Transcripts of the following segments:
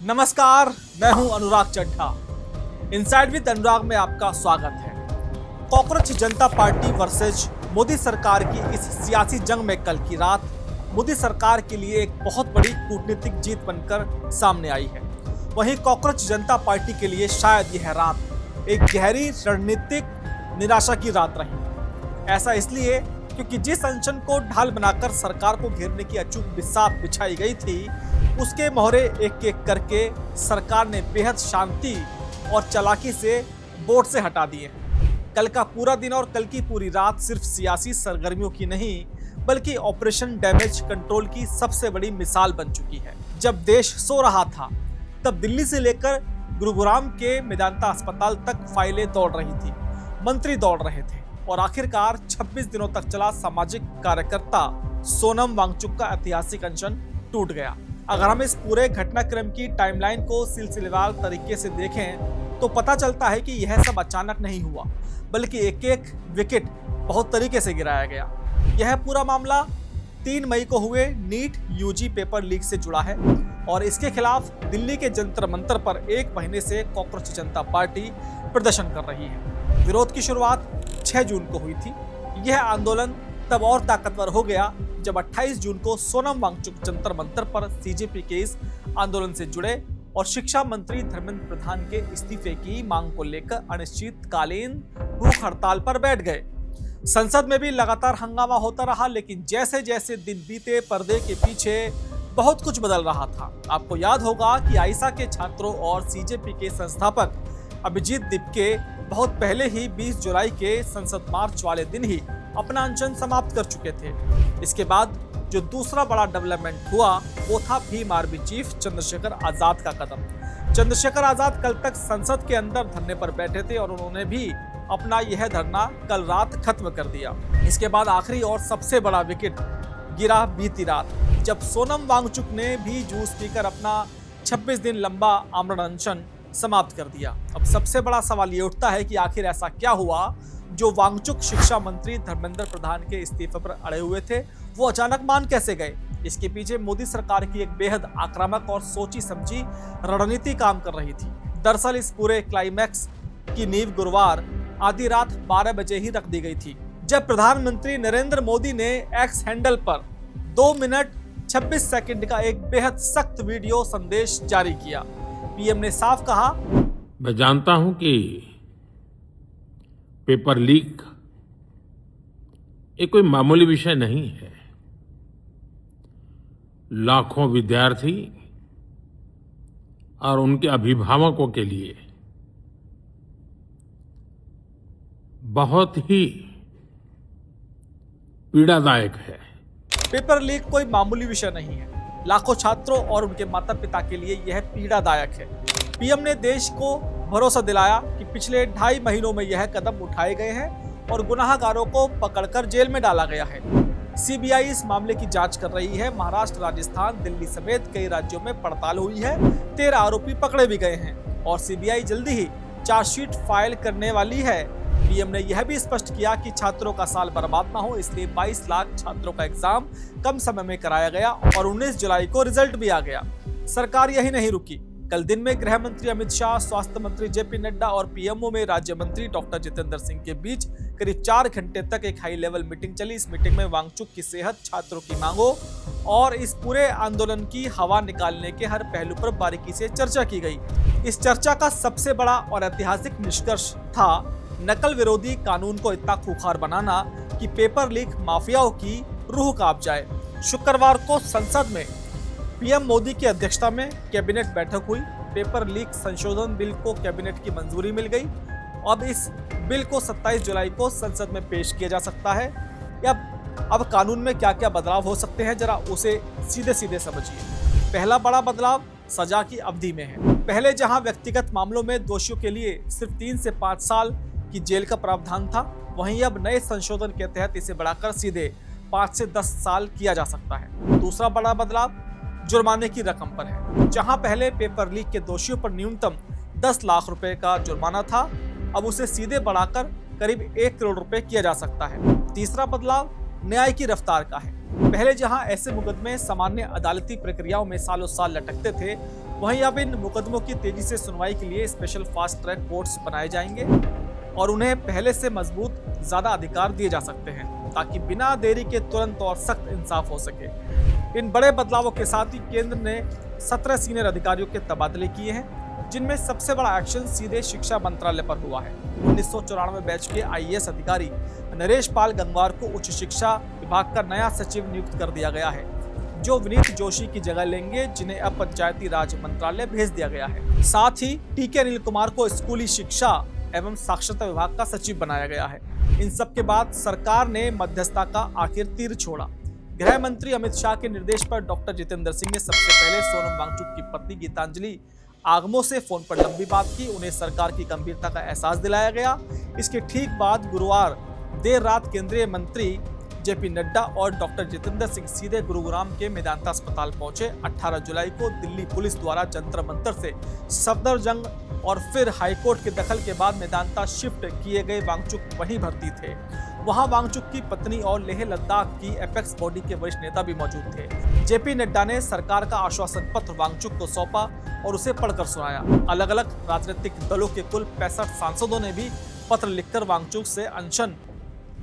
नमस्कार, मैं हूं अनुराग चड्ढा। इनसाइड विद अनुराग में आपका स्वागत है। कॉकरोच जनता पार्टी वर्सेज मोदी सरकार की इस सियासी जंग में कल की रात मोदी सरकार के लिए एक बहुत बड़ी कूटनीतिक जीत बनकर सामने आई है। वहीं कॉकरोच जनता पार्टी के लिए शायद यह रात एक गहरी रणनीतिक निराशा की रात रही। ऐसा इसलिए क्योंकि जिस अनशन को ढाल बनाकर सरकार को घेरने की अचूक बिसात बिछाई गई थी, उसके मोहरे एक एक करके सरकार ने बेहद शांति और चालाकी से बोर्ड से हटा दिए। कल का पूरा दिन और कल की पूरी रात सिर्फ सियासी सरगर्मियों की नहीं, बल्कि ऑपरेशन डैमेज कंट्रोल की सबसे बड़ी मिसाल बन चुकी है। जब देश सो रहा था, तब दिल्ली से लेकर गुरुग्राम के मेदांता अस्पताल तक फाइलें दौड़ रही थी, मंत्री दौड़ रहे थे और आखिरकार 26 दिनों तक चला सामाजिक कार्यकर्ता सोनम वांगचुक का ऐतिहासिक अनशन टूट गया। अगर हम इस पूरे घटनाक्रम की टाइमलाइन को सिलसिलेवार तरीके से देखें तो पता चलता है कि यह सब अचानक नहीं हुआ, बल्कि एक एक विकेट बहुत तरीके से गिराया गया। यह पूरा मामला 3 मई को हुए नीट यूजी पेपर लीक से जुड़ा है और इसके खिलाफ दिल्ली के जंतर मंतर पर 1 महीने से कॉकरोच जनता पार्टी प्रदर्शन कर रही है। विरोध की शुरुआत 6 जून को हुई थी। यह आंदोलन तब और ताकतवर हो गया जब 28 जून को सोनम वांगचुक जंतर मंतर पर सीजेपी के इस आंदोलन से जुड़े और शिक्षा मंत्री धर्मेंद्र प्रधान के इस्तीफे की मांग को लेकर अनिश्चितकालीन भूख हड़ताल पर बैठ गए। संसद में भी लगातार हंगामा होता रहा, लेकिन जैसे जैसे दिन बीते पर्दे के पीछे बहुत कुछ बदल रहा था। आपको याद होगा कि आईसा के छात्रों और सीजेपी के संस्थापक अभिजीत दिपके बहुत पहले ही 20 जुलाई के संसद मार्च वाले दिन ही अपना अनशन समाप्त कर चुके थे। इसके बाद जो दूसरा बड़ा डेवलपमेंट हुआ वो था भीम आर्मी चीफ चंद्रशेखर आजाद का कदम। चंद्रशेखर आजाद कल तक संसद के अंदर धरने पर बैठे थे और उन्होंने भी अपना यह धरना कल रात खत्म कर दिया। इसके बाद आखिरी और सबसे बड़ा विकेट गिरा बीती रात, जब सोनम वांगचुक ने भी जूस पीकर अपना 26 दिन लंबा आमरण अनशन समाप्त कर दिया। अब सबसे बड़ा सवाल ये उठता है कि आखिर ऐसा क्या हुआ जो वांगचुक शिक्षा मंत्री धर्मेंद्र प्रधान के इस्तीफे पर अड़े हुए थे, वो अचानक मान कैसे गए? इसके पीछे मोदी सरकार की एक बेहद आक्रामक और सोची समझी रणनीति काम कर रही थी। दरअसल इस पूरे क्लाइमैक्स की नींव गुरुवार आधी रात 12 बजे ही रख दी गई थी, जब प्रधानमंत्री नरेंद्र मोदी ने एक्स हैंडल पर 2 मिनट 26 सेकंड का एक बेहद सख्त वीडियो संदेश जारी किया। पीएम ने साफ कहा, मैं जानता हूं कि पेपर लीक ये कोई मामूली विषय नहीं है। लाखों विद्यार्थी और उनके अभिभावकों के लिए बहुत ही पीड़ादायक है। पेपर लीक कोई मामूली विषय नहीं है। लाखों छात्रों और उनके माता पिता के लिए यह पीड़ादायक है। पीएम ने देश को भरोसा दिलाया कि पिछले 2.5 महीनों में यह कदम उठाए गए हैं और गुनाहगारों को पकड़कर जेल में डाला गया है। सीबीआई इस मामले की जांच कर रही है। महाराष्ट्र, राजस्थान, दिल्ली समेत कई राज्यों में पड़ताल हुई है। 13 आरोपी पकड़े भी गए हैं और सीबीआई जल्दी ही चार्जशीट फाइल करने वाली है। पीएम ने यह भी स्पष्ट किया कि छात्रों का साल बर्बाद ना हो, इसलिए 22 लाख छात्रों का एग्जाम कम समय में कराया गया और 19 जुलाई को रिजल्ट भी आ गया। सरकार यही नहीं रुकी। कल दिन में गृह मंत्री अमित शाह, स्वास्थ्य मंत्री जेपी नड्डा और पीएमओ में राज्य मंत्री डॉक्टर जितेंद्र सिंह के बीच करीब 4 घंटे तक एक हाई लेवल मीटिंग चली। इस मीटिंग में वांगचुक की सेहत, छात्रों की मांगों और इस पूरे आंदोलन की हवा निकालने के हर पहलू पर बारीकी से चर्चा की गई। इस चर्चा का सबसे बड़ा और ऐतिहासिक निष्कर्ष था नकल विरोधी कानून को इतना खूंखार बनाना कि पेपर लीक माफियाओं की रूह कांप जाए। शुक्रवार को संसद में पीएम मोदी की अध्यक्षता में कैबिनेट बैठक हुई। पेपर लीक संशोधन बिल को कैबिनेट की मंजूरी मिल गई। अब इस बिल को 27 जुलाई को संसद में पेश किया जा सकता है। अब कानून में क्या क्या बदलाव हो सकते हैं, जरा उसे सीधे सीधे समझिए। पहला बड़ा बदलाव सजा की अवधि में है। पहले जहां व्यक्तिगत मामलों में दोषियों के लिए सिर्फ 3 से 5 साल की जेल का प्रावधान था, वहीं अब नए संशोधन के तहत इसे बढ़ाकर सीधे 5 से 10 साल किया जा सकता है। दूसरा बड़ा बदलाव जुर्माने की रकम पर है। जहां पहले पेपर लीक के दोषियों पर न्यूनतम 10 लाख रुपए का जुर्माना था, अब उसे सीधे बढ़ाकर करीब 1 करोड़ रुपए किया जा सकता है। तीसरा बदलाव न्याय की रफ्तार का है। पहले जहां ऐसे मुकदमे सामान्य अदालती प्रक्रियाओं में सालों साल लटकते थे, वहीं अब इन मुकदमों की तेजी से सुनवाई के लिए स्पेशल फास्ट ट्रैक कोर्ट्स बनाए जाएंगे और उन्हें पहले से मजबूत ज्यादा अधिकार दिए जा सकते हैं ताकि बिना देरी के तुरंत और सख्त इंसाफ हो सके। इन बड़े बदलावों के साथ ही केंद्र ने 17 सीनियर अधिकारियों के तबादले किए हैं, जिनमें सबसे बड़ा एक्शन सीधे शिक्षा मंत्रालय पर हुआ है। 1994 बैच के IAS अधिकारी नरेश पाल गंगवार को उच्च शिक्षा विभाग का नया सचिव नियुक्त कर दिया गया है, जो विनीत जोशी की जगह लेंगे, जिन्हें अब पंचायती राज मंत्रालय भेज दिया गया है। साथ ही TK अनिल कुमार को स्कूली शिक्षा एवं साक्षरता विभाग का सचिव बनाया गया है। इन सब के बाद सरकार ने मध्यस्थता का आखिर तीर छोड़ा। गृह मंत्री अमित शाह के निर्देश पर डॉक्टर जितेंद्र सिंह ने सबसे पहले सोनम वांगचुक की पत्नी गीतांजलि आगमो से फोन पर लंबी बात की। उन्हें सरकार की गंभीरता का एहसास दिलाया गया। इसके ठीक बाद गुरुवार देर रात केंद्रीय मंत्री JP नड्डा और डॉक्टर जितेंद्र सिंह सीधे गुरुग्राम के मेदांता अस्पताल पहुंचे। 18 जुलाई को दिल्ली पुलिस द्वारा जंतर मंतर से सफदरजंग और फिर हाईकोर्ट के दखल के बाद मेदांता शिफ्ट किए गए वांगचुक वहीं भर्ती थे। वहां वांगचुक की पत्नी और लेह लद्दाख की एपेक्स बॉडी के वरिष्ठ नेता भी मौजूद थे। JP नड्डा ने सरकार का आश्वासन पत्र वांगचुक को सौंपा और उसे पढ़कर सुनाया। अलग अलग राजनीतिक दलों के कुल 65 सांसदों ने भी पत्र लिखकर वांगचुक से अनशन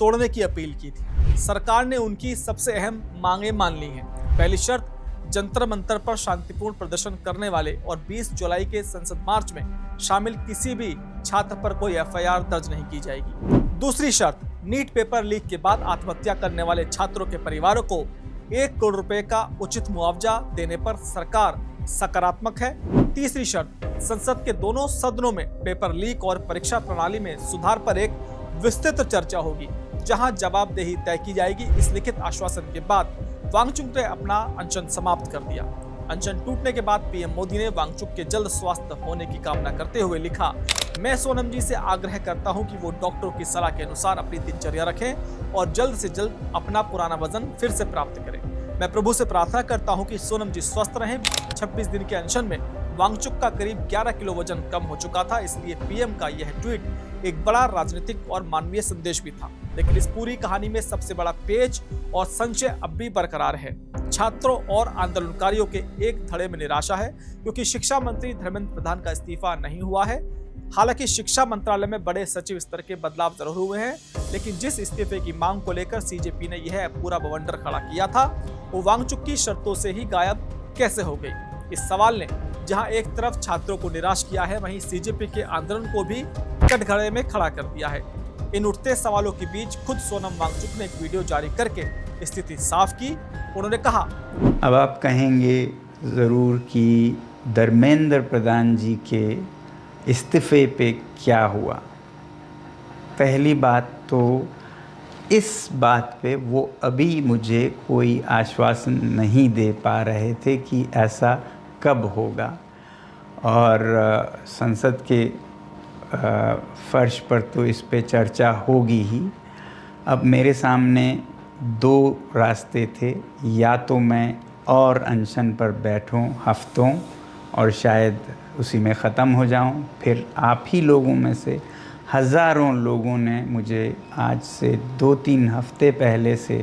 तोड़ने की अपील की थी। सरकार ने उनकी सबसे अहम मांगे मान ली हैं। पहली शर्त, जंतर मंतर पर शांतिपूर्ण प्रदर्शन करने वाले और 20 जुलाई के संसद मार्च में शामिल किसी भी छात्र पर कोई FIR दर्ज नहीं की जाएगी। दूसरी शर्त, नीट पेपर लीक के बाद आत्महत्या करने वाले छात्रों के परिवारों को 1 करोड़ रुपए का उचित मुआवजा देने पर सरकार सकारात्मक है। तीसरी शर्त, संसद के दोनों सदनों में पेपर लीक और परीक्षा प्रणाली में सुधार पर एक विस्तृत चर्चा होगी, जहां जवाबदेही तय की जाएगी। इस लिखित आश्वासन के बाद वांगचुक ने अपना अनशन समाप्त कर दिया। अनशन टूटने के बाद PM मोदी ने वांगचुक के जल्द स्वस्थ होने की कामना करते हुए लिखा, मैं सोनम जी से आग्रह करता हूं कि वो डॉक्टरों की सलाह के अनुसार अपनी दिनचर्या रखें और जल्द से जल्द अपना पुराना वजन फिर से प्राप्त करें। मैं प्रभु से प्रार्थना करता हूं कि सोनम जी स्वस्थ रहें। 26 दिन के अनशन में वांगचुक का करीब 11 किलो वजन कम हो चुका था, इसलिए PM का यह ट्वीट एक बड़ा राजनीतिक और मानवीय संदेश भी था। लेकिन इस पूरी कहानी में सबसे बड़ा पेच और संशय अब भी बरकरार है। छात्रों और आंदोलनकारियों के एक धड़े में निराशा है, क्योंकि शिक्षा मंत्री धर्मेंद्र प्रधान का इस्तीफा नहीं हुआ है। हालांकि शिक्षा मंत्रालय में बड़े सचिव स्तर के बदलाव जरूर हुए हैं, लेकिन जिस इस्तीफे की मांग को लेकर CJP ने यह पूरा बवंडर खड़ा किया था, वो वांगचुक की शर्तों से ही गायब कैसे हो गई। इस सवाल ने जहां एक तरफ छात्रों को निराश किया है, वहीं CJP के आंदोलन को भी कटघरे में खड़ा कर दिया है। इन उठते सवालों के बीच खुद सोनम वांगचुक ने एक वीडियो जारी करके स्थिति साफ की। उन्होंने कहा, अब आप कहेंगे ज़रूर कि धर्मेंद्र प्रधान जी के इस्तीफे पे क्या हुआ। पहली बात तो इस बात पे वो अभी मुझे कोई आश्वासन नहीं दे पा रहे थे कि ऐसा कब होगा, और संसद के फर्श पर तो इस पे चर्चा होगी ही। अब मेरे सामने 2 रास्ते थे, या तो मैं और अनशन पर बैठूं हफ्तों और शायद उसी में ख़त्म हो जाऊं। फिर आप ही लोगों में से हज़ारों लोगों ने मुझे आज से 2-3 हफ्ते पहले से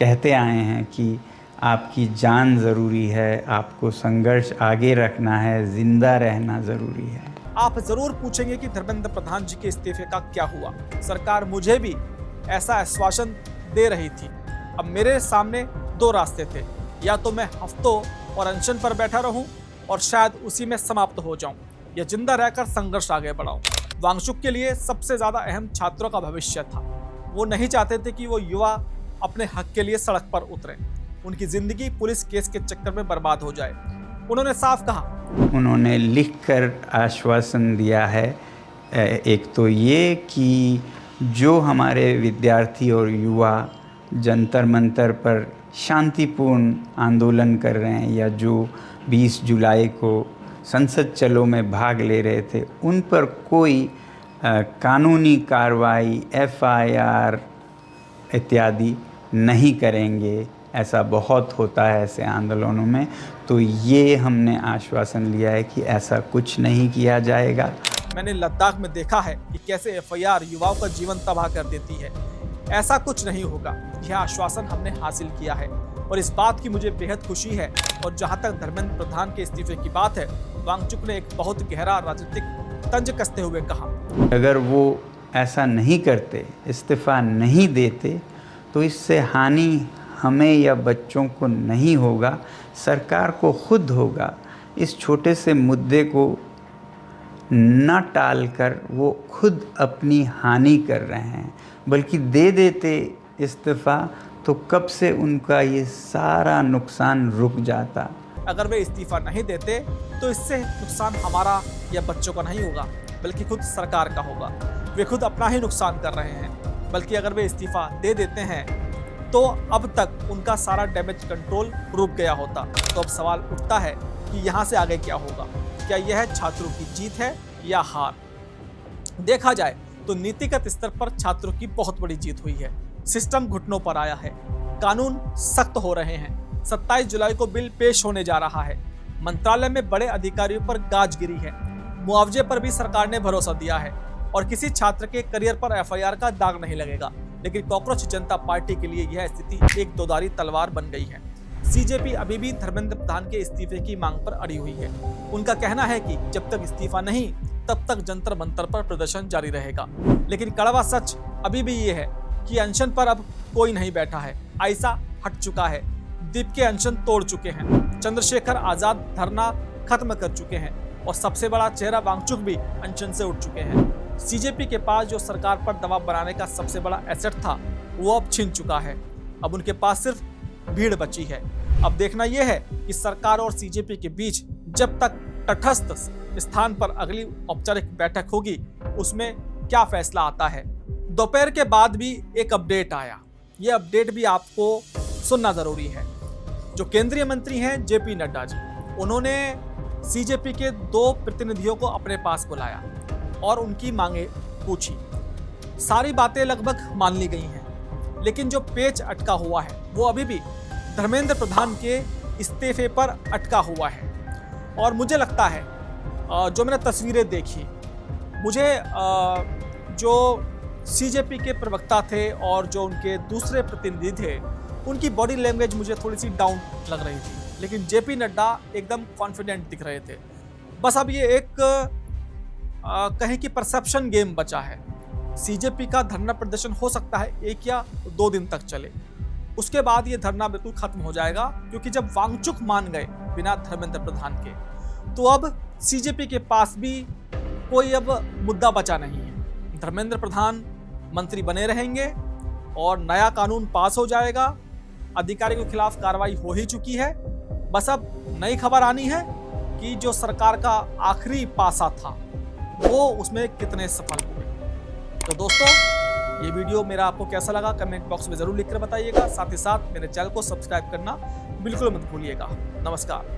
कहते आए हैं कि आपकी जान ज़रूरी है, आपको संघर्ष आगे रखना है, ज़िंदा रहना ज़रूरी है। आप जरूर पूछेंगे कि धर्मेंद्र प्रधान जी के इस्तीफे का क्या हुआ। सरकार मुझे भी ऐसा आश्वासन दे रही थी। अब मेरे सामने 2 रास्ते थे, या तो मैं हफ्तों और अनशन पर बैठा रहूं और शायद उसी में समाप्त हो जाऊं, या जिंदा रहकर संघर्ष आगे बढ़ाऊं। वांगचुक के लिए सबसे ज्यादा अहम छात्रों का भविष्य था। वो नहीं चाहते थे कि वो युवा अपने हक के लिए सड़क पर उतरें, उनकी जिंदगी पुलिस केस के चक्कर में बर्बाद हो जाए। उन्होंने साफ कहा, उन्होंने लिखकर आश्वासन दिया है। एक तो ये कि जो हमारे विद्यार्थी और युवा जंतर मंतर पर शांतिपूर्ण आंदोलन कर रहे हैं, या जो 20 जुलाई को संसद चलो में भाग ले रहे थे, उन पर कोई कानूनी कार्रवाई, FIR इत्यादि नहीं करेंगे। ऐसा बहुत होता है ऐसे आंदोलनों में। तो ये हमने आश्वासन लिया है कि ऐसा कुछ नहीं किया जाएगा। मैंने लद्दाख में देखा है कि कैसे FIR युवाओं का जीवन तबाह कर देती है। ऐसा कुछ नहीं होगा, यह आश्वासन हमने हासिल किया है। और इस बात की मुझे बेहद खुशी है। और जहां तक धर्मेंद्र प्रधान के इस्तीफे की बात है, वांगचुक ने एक बहुत गहरा राजनीतिक तंज कसते हुए कहा, अगर वो ऐसा नहीं करते, इस्तीफा नहीं देते, तो इससे हानि हमें या बच्चों को नहीं होगा, सरकार को खुद होगा। इस छोटे से मुद्दे को न टालकर वो खुद अपनी हानि कर रहे हैं, बल्कि दे देते इस्तीफा तो कब से उनका ये सारा नुकसान रुक जाता। अगर वे इस्तीफा नहीं देते तो इससे नुकसान हमारा या बच्चों का नहीं होगा, बल्कि खुद सरकार का होगा। वे खुद अपना ही नुकसान कर रहे हैं। बल्कि अगर वे इस्तीफा दे देते हैं तो अब तक उनका सारा डैमेज कंट्रोल रुक गया होता। तो अब सवाल उठता है कि यहाँ से आगे क्या होगा। क्या यह छात्रों की जीत है या हार? देखा जाए तो नीतिगत स्तर पर छात्रों की बहुत बड़ी जीत हुई है। सिस्टम घुटनों पर आया है, कानून सख्त हो रहे हैं। 27 जुलाई को बिल पेश होने जा रहा है। मंत्रालय में बड़े अधिकारियों पर गाज गिरी है। मुआवजे पर भी सरकार ने भरोसा दिया है और किसी छात्र के करियर पर एफआईआर का दाग नहीं लगेगा। लेकिन कॉकरोच जनता पार्टी के लिए यह स्थिति एक दोधारी तलवार बन गई है। सीजेपी अभी भी धर्मेंद्र प्रधान के इस्तीफे की मांग पर अड़ी हुई है। उनका कहना है कि जब तक इस्तीफा नहीं, तब तक जंतर मंतर पर प्रदर्शन जारी रहेगा। लेकिन कड़वा सच अभी भी ये है कि अनशन पर अब कोई नहीं बैठा है। आयशा हट चुका है, दीप के अनशन तोड़ चुके हैं, चंद्रशेखर आजाद धरना खत्म कर चुके हैं और सबसे बड़ा चेहरा वांगचुक भी अनशन से उठ चुके हैं। सीजेपी के पास जो सरकार पर दबाव बनाने का सबसे बड़ा एसेट था, वो अब छिन चुका है। अब उनके पास सिर्फ भीड़ बची है। अब देखना यह है कि सरकार और सीजेपी के बीच जब तक तटस्थ स्थान पर अगली औपचारिक बैठक होगी, उसमें क्या फैसला आता है। दोपहर के बाद भी एक अपडेट आया। ये अपडेट भी आपको सुनना जरूरी है। जो केंद्रीय मंत्री हैं जेपी नड्डा जी, उन्होंने सीजेपी के 2 प्रतिनिधियों को अपने पास बुलाया और उनकी मांगे पूछी। सारी बातें लगभग मान ली गई हैं, लेकिन जो पेच अटका हुआ है वो अभी भी धर्मेंद्र प्रधान के इस्तीफे पर अटका हुआ है। और मुझे लगता है, जो मैंने तस्वीरें देखी, मुझे जो सीजेपी के प्रवक्ता थे और जो उनके दूसरे प्रतिनिधि थे, उनकी बॉडी लैंग्वेज मुझे थोड़ी सी डाउन लग रही थी। लेकिन जेपी नड्डा एकदम कॉन्फिडेंट दिख रहे थे। बस अब ये एक कहें कि परसेप्शन गेम बचा है। सीजेपी का धरना प्रदर्शन हो सकता है 1 या 2 दिन तक चले, उसके बाद ये धरना बिल्कुल खत्म हो जाएगा। क्योंकि जब वांगचुक मान गए बिना धर्मेंद्र प्रधान के, तो अब सीजेपी के पास भी कोई अब मुद्दा बचा नहीं है। धर्मेंद्र प्रधान मंत्री बने रहेंगे और नया कानून पास हो जाएगा। अधिकारी के खिलाफ कार्रवाई हो ही चुकी है। बस अब नई खबर आनी है कि जो सरकार का आखिरी पासा था, वो उसमें कितने सफल हुए। तो दोस्तों, ये वीडियो मेरा आपको कैसा लगा कमेंट बॉक्स में जरूर लिखकर बताइएगा। साथ ही साथ मेरे चैनल को सब्सक्राइब करना बिल्कुल मत भूलिएगा। नमस्कार।